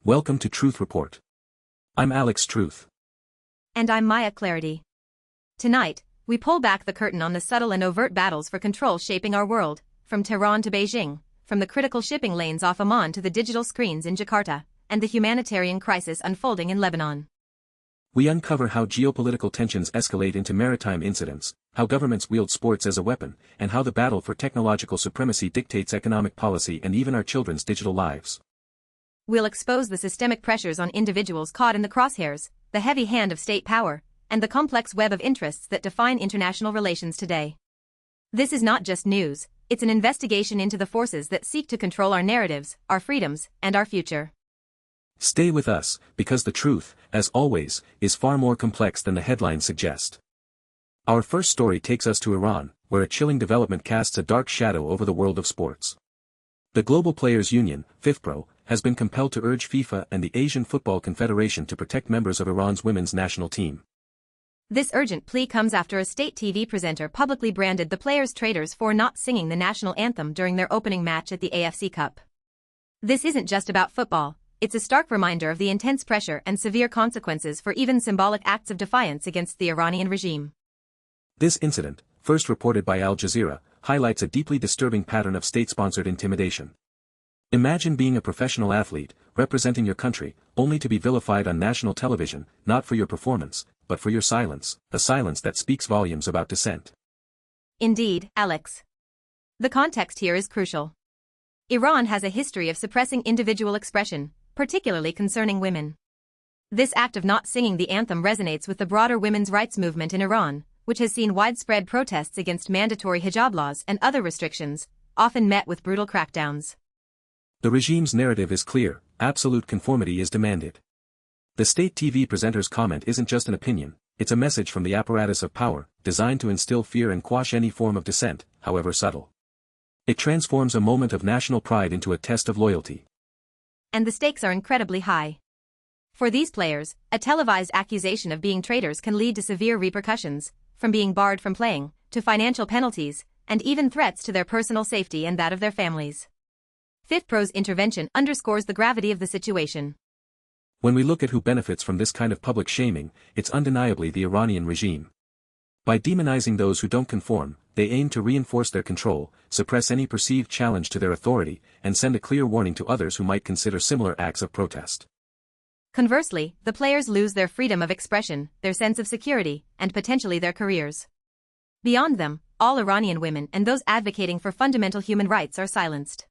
Welcome to Truth Report. I'm Alex Truth. And I'm Maya Clarity. Tonight, we pull back the curtain on the subtle and overt battles for control shaping our world, from Tehran to Beijing, from the critical shipping lanes off Oman to the digital screens in Jakarta, and the humanitarian crisis unfolding in Lebanon. We uncover how geopolitical tensions escalate into maritime incidents, how governments wield sports as a weapon, and how the battle for technological supremacy dictates economic policy and even our children's digital lives. We'll expose the systemic pressures on individuals caught in the crosshairs, the heavy hand of state power, and the complex web of interests that define international relations today. This is not just news, it's an investigation into the forces that seek to control our narratives, our freedoms, and our future. Stay with us, because the truth, as always, is far more complex than the headlines suggest. Our first story takes us to Iran, where a chilling development casts a dark shadow over the world of sports. The Global Players Union, FIFPro, has been compelled to urge FIFA and the Asian Football Confederation to protect members of Iran's women's national team. This urgent plea comes after a state TV presenter publicly branded the players traitors for not singing the national anthem during their opening match at the AFC Cup. This isn't just about football, it's a stark reminder of the intense pressure and severe consequences for even symbolic acts of defiance against the Iranian regime. This incident, first reported by Al Jazeera, highlights a deeply disturbing pattern of state-sponsored intimidation. Imagine being a professional athlete, representing your country, only to be vilified on national television, not for your performance, but for your silence, a silence that speaks volumes about dissent. Indeed, Alex. The context here is crucial. Iran has a history of suppressing individual expression, particularly concerning women. This act of not singing the anthem resonates with the broader women's rights movement in Iran, which has seen widespread protests against mandatory hijab laws and other restrictions, often met with brutal crackdowns. The regime's narrative is clear, absolute conformity is demanded. The state TV presenter's comment isn't just an opinion, it's a message from the apparatus of power, designed to instill fear and quash any form of dissent, however subtle. It transforms a moment of national pride into a test of loyalty. And the stakes are incredibly high. For these players, a televised accusation of being traitors can lead to severe repercussions, from being barred from playing, to financial penalties, and even threats to their personal safety and that of their families. FIFPro's intervention underscores the gravity of the situation. When we look at who benefits from this kind of public shaming, it's undeniably the Iranian regime. By demonizing those who don't conform, they aim to reinforce their control, suppress any perceived challenge to their authority, and send a clear warning to others who might consider similar acts of protest. Conversely, the players lose their freedom of expression, their sense of security, and potentially their careers. Beyond them, all Iranian women and those advocating for fundamental human rights are silenced.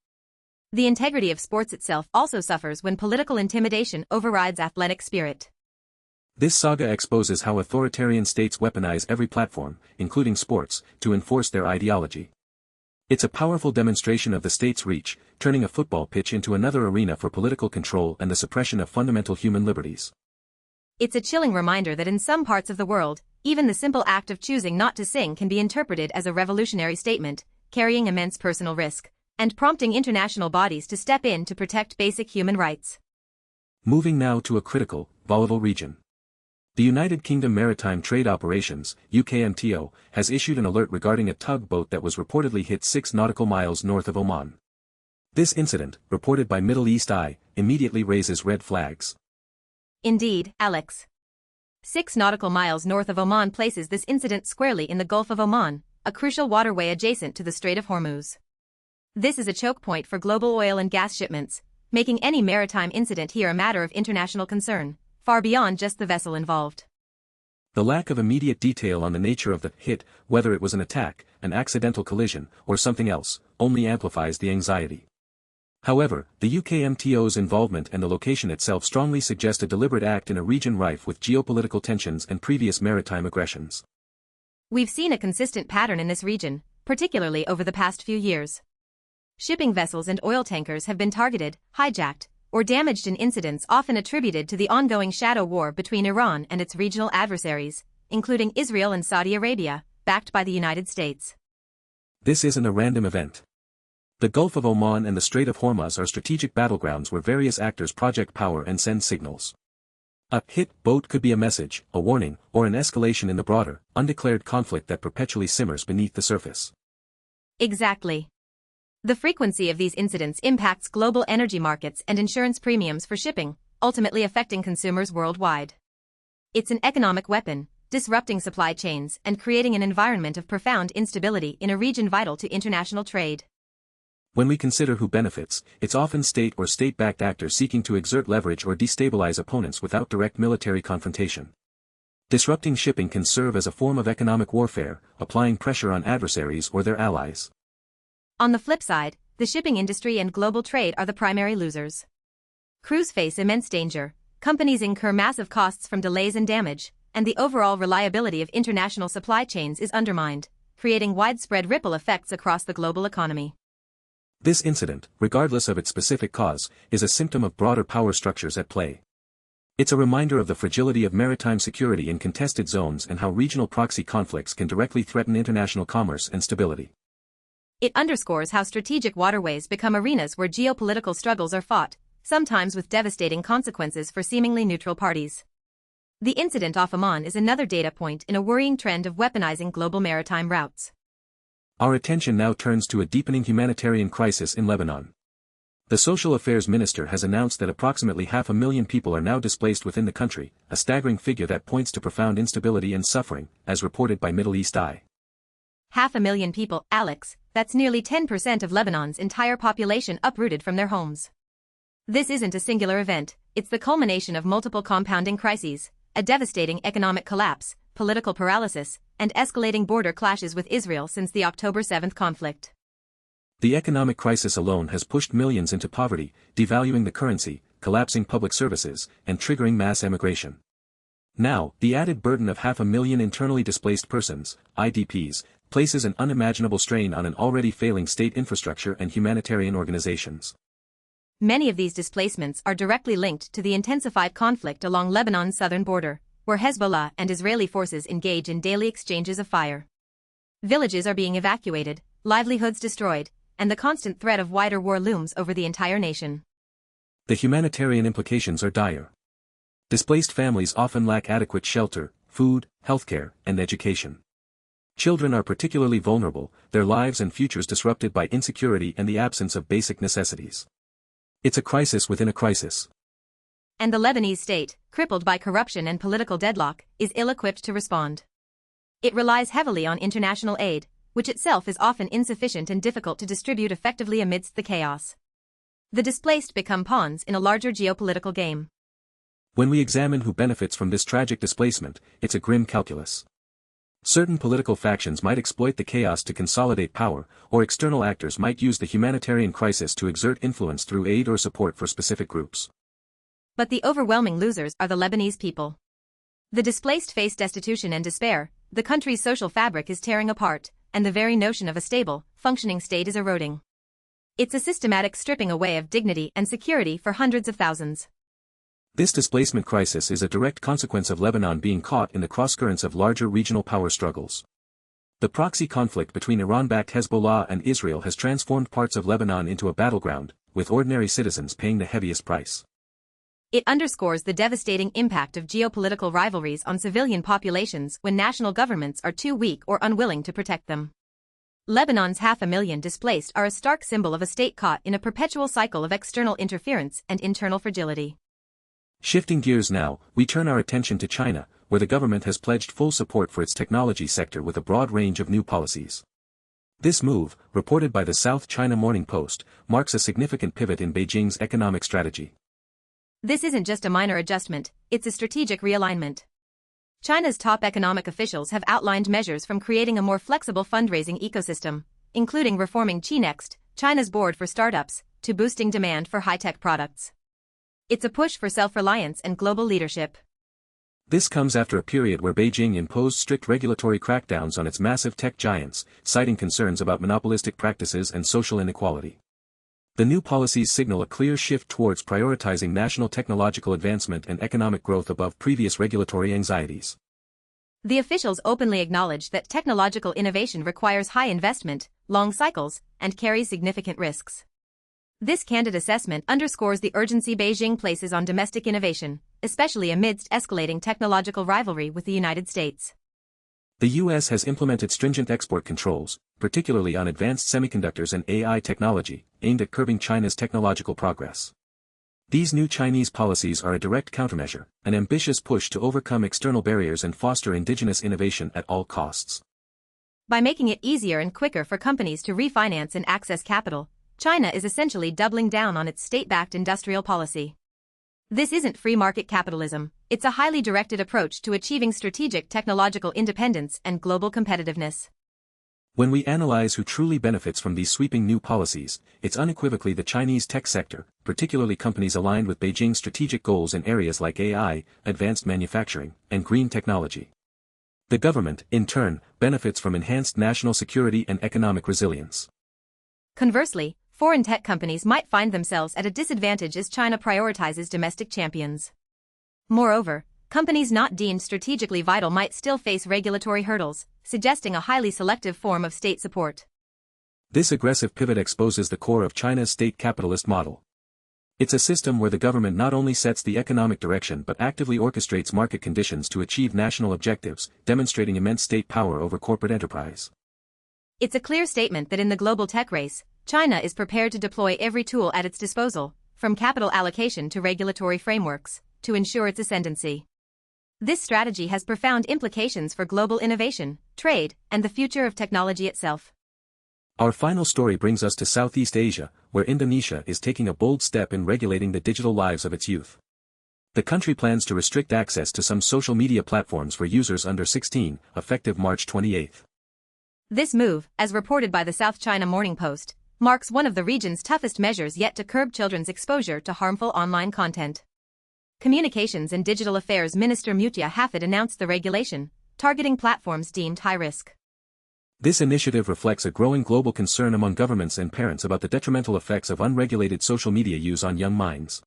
The integrity of sports itself also suffers when political intimidation overrides athletic spirit. This saga exposes how authoritarian states weaponize every platform, including sports, to enforce their ideology. It's a powerful demonstration of the state's reach, turning a football pitch into another arena for political control and the suppression of fundamental human liberties. It's a chilling reminder that in some parts of the world, even the simple act of choosing not to sing can be interpreted as a revolutionary statement, carrying immense personal risk, and prompting international bodies to step in to protect basic human rights. Moving now to a critical, volatile region. The United Kingdom Maritime Trade Operations, UKMTO, has issued an alert regarding a tugboat that was reportedly hit 6 nautical miles north of Oman. This incident, reported by Middle East Eye, immediately raises red flags. Indeed, Alex. 6 nautical miles north of Oman places this incident squarely in the Gulf of Oman, a crucial waterway adjacent to the Strait of Hormuz. This is a choke point for global oil and gas shipments, making any maritime incident here a matter of international concern, far beyond just the vessel involved. The lack of immediate detail on the nature of the hit, whether it was an attack, an accidental collision, or something else, only amplifies the anxiety. However, the UKMTO's involvement and the location itself strongly suggest a deliberate act in a region rife with geopolitical tensions and previous maritime aggressions. We've seen a consistent pattern in this region, particularly over the past few years. Shipping vessels and oil tankers have been targeted, hijacked, or damaged in incidents often attributed to the ongoing shadow war between Iran and its regional adversaries, including Israel and Saudi Arabia, backed by the United States. This isn't a random event. The Gulf of Oman and the Strait of Hormuz are strategic battlegrounds where various actors project power and send signals. A hit boat could be a message, a warning, or an escalation in the broader, undeclared conflict that perpetually simmers beneath the surface. Exactly. The frequency of these incidents impacts global energy markets and insurance premiums for shipping, ultimately affecting consumers worldwide. It's an economic weapon, disrupting supply chains and creating an environment of profound instability in a region vital to international trade. When we consider who benefits, it's often state or state-backed actors seeking to exert leverage or destabilize opponents without direct military confrontation. Disrupting shipping can serve as a form of economic warfare, applying pressure on adversaries or their allies. On the flip side, the shipping industry and global trade are the primary losers. Crews face immense danger, companies incur massive costs from delays and damage, and the overall reliability of international supply chains is undermined, creating widespread ripple effects across the global economy. This incident, regardless of its specific cause, is a symptom of broader power structures at play. It's a reminder of the fragility of maritime security in contested zones and how regional proxy conflicts can directly threaten international commerce and stability. It underscores how strategic waterways become arenas where geopolitical struggles are fought, sometimes with devastating consequences for seemingly neutral parties. The incident off Oman is another data point in a worrying trend of weaponizing global maritime routes. Our attention now turns to a deepening humanitarian crisis in Lebanon. The Social Affairs Minister has announced that approximately 500,000 people are now displaced within the country, a staggering figure that points to profound instability and suffering, as reported by Middle East Eye. 500,000 people, Alex, that's nearly 10% of Lebanon's entire population uprooted from their homes. This isn't a singular event, it's the culmination of multiple compounding crises, a devastating economic collapse, political paralysis, and escalating border clashes with Israel since the October 7 conflict. The economic crisis alone has pushed millions into poverty, devaluing the currency, collapsing public services, and triggering mass emigration. Now, the added burden of 500,000 internally displaced persons, IDPs, places an unimaginable strain on an already failing state infrastructure and humanitarian organizations. Many of these displacements are directly linked to the intensified conflict along Lebanon's southern border, where Hezbollah and Israeli forces engage in daily exchanges of fire. Villages are being evacuated, livelihoods destroyed, and the constant threat of wider war looms over the entire nation. The humanitarian implications are dire. Displaced families often lack adequate shelter, food, healthcare, and education. Children are particularly vulnerable, their lives and futures disrupted by insecurity and the absence of basic necessities. It's a crisis within a crisis. And the Lebanese state, crippled by corruption and political deadlock, is ill-equipped to respond. It relies heavily on international aid, which itself is often insufficient and difficult to distribute effectively amidst the chaos. The displaced become pawns in a larger geopolitical game. When we examine who benefits from this tragic displacement, it's a grim calculus. Certain political factions might exploit the chaos to consolidate power, or external actors might use the humanitarian crisis to exert influence through aid or support for specific groups. But the overwhelming losers are the Lebanese people. The displaced face destitution and despair, the country's social fabric is tearing apart, and the very notion of a stable, functioning state is eroding. It's a systematic stripping away of dignity and security for hundreds of thousands. This displacement crisis is a direct consequence of Lebanon being caught in the crosscurrents of larger regional power struggles. The proxy conflict between Iran-backed Hezbollah and Israel has transformed parts of Lebanon into a battleground, with ordinary citizens paying the heaviest price. It underscores the devastating impact of geopolitical rivalries on civilian populations when national governments are too weak or unwilling to protect them. Lebanon's 500,000 displaced are a stark symbol of a state caught in a perpetual cycle of external interference and internal fragility. Shifting gears now, we turn our attention to China, where the government has pledged full support for its technology sector with a broad range of new policies. This move, reported by the South China Morning Post, marks a significant pivot in Beijing's economic strategy. This isn't just a minor adjustment, it's a strategic realignment. China's top economic officials have outlined measures from creating a more flexible fundraising ecosystem, including reforming Chi-Next, China's board for startups, to boosting demand for high-tech products. It's a push for self-reliance and global leadership. This comes after a period where Beijing imposed strict regulatory crackdowns on its massive tech giants, citing concerns about monopolistic practices and social inequality. The new policies signal a clear shift towards prioritizing national technological advancement and economic growth above previous regulatory anxieties. The officials openly acknowledge that technological innovation requires high investment, long cycles, and carries significant risks. This candid assessment underscores the urgency Beijing places on domestic innovation, especially amidst escalating technological rivalry with the United States. The U.S. has implemented stringent export controls, particularly on advanced semiconductors and AI technology, aimed at curbing China's technological progress. These new Chinese policies are a direct countermeasure, an ambitious push to overcome external barriers and foster indigenous innovation at all costs. By making it easier and quicker for companies to refinance and access capital, China is essentially doubling down on its state-backed industrial policy. This isn't free market capitalism, it's a highly directed approach to achieving strategic technological independence and global competitiveness. When we analyze who truly benefits from these sweeping new policies, it's unequivocally the Chinese tech sector, particularly companies aligned with Beijing's strategic goals in areas like AI, advanced manufacturing, and green technology. The government, in turn, benefits from enhanced national security and economic resilience. Conversely, foreign tech companies might find themselves at a disadvantage as China prioritizes domestic champions. Moreover, companies not deemed strategically vital might still face regulatory hurdles, suggesting a highly selective form of state support. This aggressive pivot exposes the core of China's state capitalist model. It's a system where the government not only sets the economic direction but actively orchestrates market conditions to achieve national objectives, demonstrating immense state power over corporate enterprise. It's a clear statement that in the global tech race, China is prepared to deploy every tool at its disposal, from capital allocation to regulatory frameworks, to ensure its ascendancy. This strategy has profound implications for global innovation, trade, and the future of technology itself. Our final story brings us to Southeast Asia, where Indonesia is taking a bold step in regulating the digital lives of its youth. The country plans to restrict access to some social media platforms for users under 16, effective March 28. This move, as reported by the South China Morning Post, marks one of the region's toughest measures yet to curb children's exposure to harmful online content. Communications and Digital Affairs Minister Mutia Hafid announced the regulation, targeting platforms deemed high risk. This initiative reflects a growing global concern among governments and parents about the detrimental effects of unregulated social media use on young minds.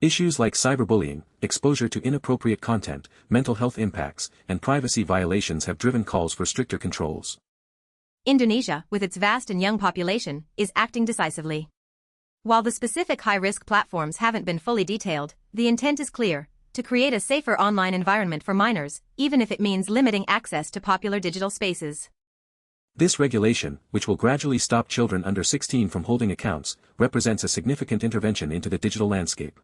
Issues like cyberbullying, exposure to inappropriate content, mental health impacts, and privacy violations have driven calls for stricter controls. Indonesia, with its vast and young population, is acting decisively. While the specific high-risk platforms haven't been fully detailed, the intent is clear: to create a safer online environment for minors, even if it means limiting access to popular digital spaces. This regulation, which will gradually stop children under 16 from holding accounts, represents a significant intervention into the digital landscape.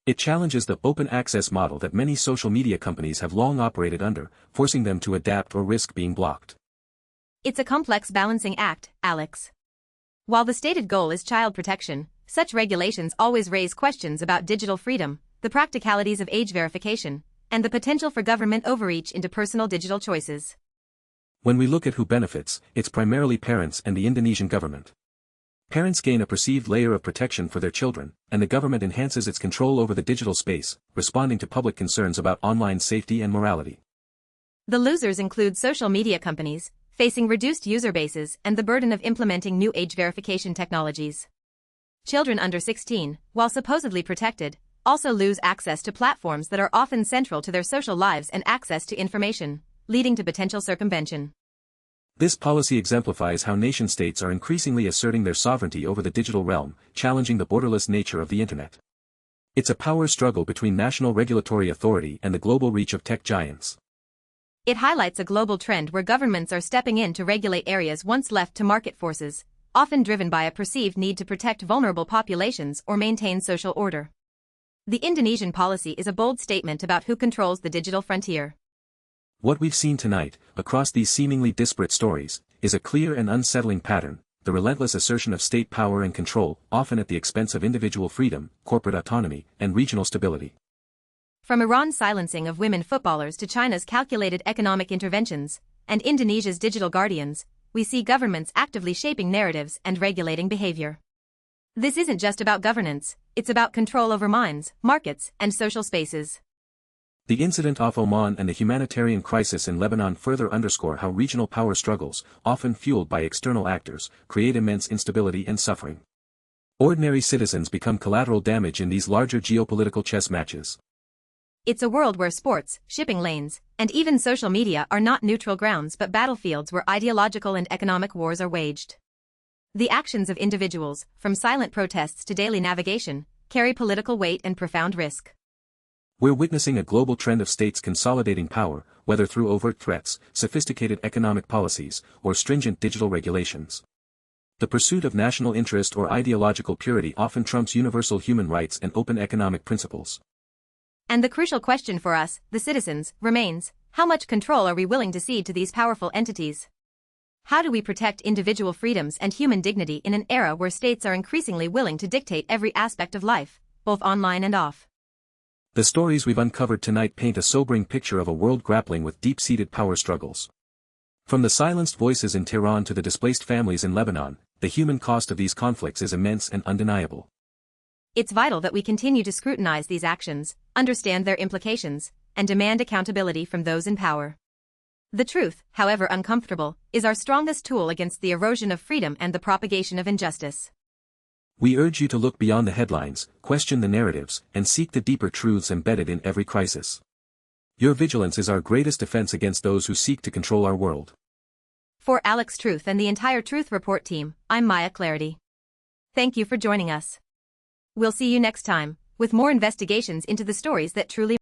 It challenges the open access model that many social media companies have long operated under, forcing them to adapt or risk being blocked. It's a complex balancing act, Alex. While the stated goal is child protection, such regulations always raise questions about digital freedom, the practicalities of age verification, and the potential for government overreach into personal digital choices. When we look at who benefits, it's primarily parents and the Indonesian government. Parents gain a perceived layer of protection for their children, and the government enhances its control over the digital space, responding to public concerns about online safety and morality. The losers include social media companies, facing reduced user bases and the burden of implementing new age verification technologies. Children under 16, while supposedly protected, also lose access to platforms that are often central to their social lives and access to information, leading to potential circumvention. This policy exemplifies how nation-states are increasingly asserting their sovereignty over the digital realm, challenging the borderless nature of the Internet. It's a power struggle between national regulatory authority and the global reach of tech giants. It highlights a global trend where governments are stepping in to regulate areas once left to market forces, often driven by a perceived need to protect vulnerable populations or maintain social order. The Indonesian policy is a bold statement about who controls the digital frontier. What we've seen tonight, across these seemingly disparate stories, is a clear and unsettling pattern: the relentless assertion of state power and control, often at the expense of individual freedom, corporate autonomy, and regional stability. From Iran's silencing of women footballers to China's calculated economic interventions, and Indonesia's digital guardians, we see governments actively shaping narratives and regulating behavior. This isn't just about governance, it's about control over minds, markets, and social spaces. The incident off Oman and the humanitarian crisis in Lebanon further underscore how regional power struggles, often fueled by external actors, create immense instability and suffering. Ordinary citizens become collateral damage in these larger geopolitical chess matches. It's a world where sports, shipping lanes, and even social media are not neutral grounds but battlefields where ideological and economic wars are waged. The actions of individuals, from silent protests to daily navigation, carry political weight and profound risk. We're witnessing a global trend of states consolidating power, whether through overt threats, sophisticated economic policies, or stringent digital regulations. The pursuit of national interest or ideological purity often trumps universal human rights and open economic principles. And the crucial question for us, the citizens, remains, how much control are we willing to cede to these powerful entities? How do we protect individual freedoms and human dignity in an era where states are increasingly willing to dictate every aspect of life, both online and off? The stories we've uncovered tonight paint a sobering picture of a world grappling with deep-seated power struggles. From the silenced voices in Tehran to the displaced families in Lebanon, the human cost of these conflicts is immense and undeniable. It's vital that we continue to scrutinize these actions, understand their implications, and demand accountability from those in power. The truth, however uncomfortable, is our strongest tool against the erosion of freedom and the propagation of injustice. We urge you to look beyond the headlines, question the narratives, and seek the deeper truths embedded in every crisis. Your vigilance is our greatest defense against those who seek to control our world. For Alex Truth and the entire Truth Report team, I'm Maya Clarity. Thank you for joining us. We'll see you next time, with more investigations into the stories that truly